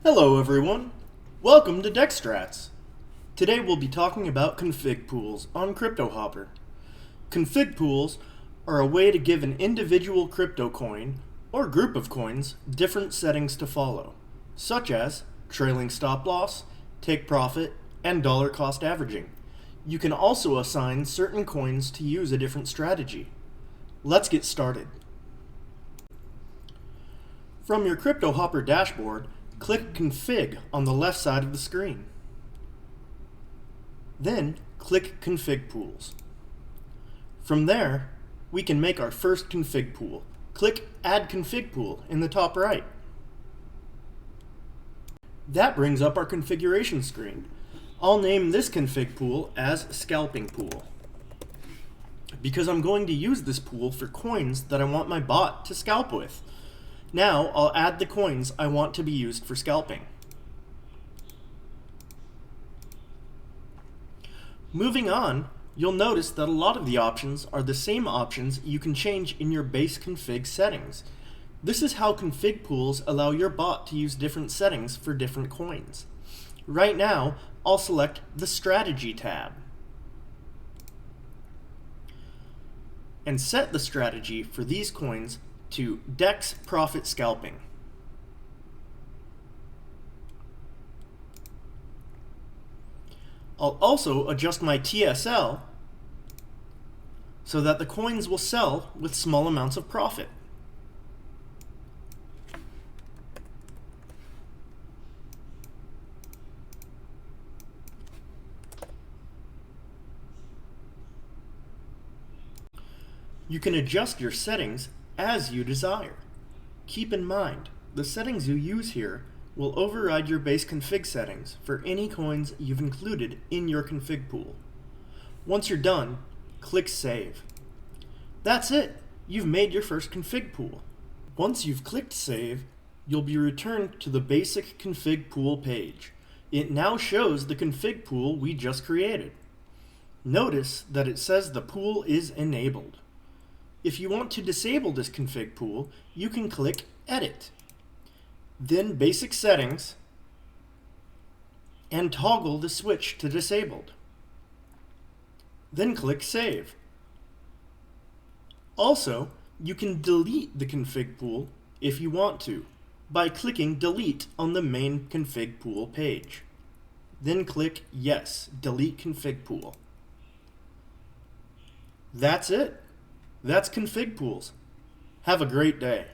Hello everyone, welcome to DexStrats. Today we'll be talking about config pools on CryptoHopper. Config pools are a way to give an individual crypto coin or group of coins different settings to follow, such as trailing stop loss, take profit, and dollar cost averaging. You can also assign certain coins to use a different strategy. Let's get started. From your CryptoHopper dashboard, click Config on the left side of the screen. Then click Config Pools. From there, we can make our first config pool. Click Add Config Pool in the top right. That brings up our configuration screen. I'll name this config pool as Scalping Pool, because I'm going to use this pool for coins that I want my bot to scalp with. Now I'll add the coins I want to be used for scalping. Moving on, you'll notice that a lot of the options are the same options you can change in your base config settings. This is how config pools allow your bot to use different settings for different coins. Right now, I'll select the Strategy tab and set the strategy for these coins to Dex Profit Scalping. I'll also adjust my TSL so that the coins will sell with small amounts of profit. You can adjust your settings as you desire. Keep in mind, the settings you use here will override your base config settings for any coins you've included in your config pool. Once you're done, click Save. That's it! You've made your first config pool. Once you've clicked Save, you'll be returned to the basic config pool page. It now shows the config pool we just created. Notice that it says the pool is enabled. If you want to disable this config pool, you can click Edit, then Basic Settings, and toggle the switch to Disabled. Then click Save. Also, you can delete the config pool if you want to by clicking Delete on the main config pool page. Then click Yes, Delete Config Pool. That's it. That's config pools. Have a great day.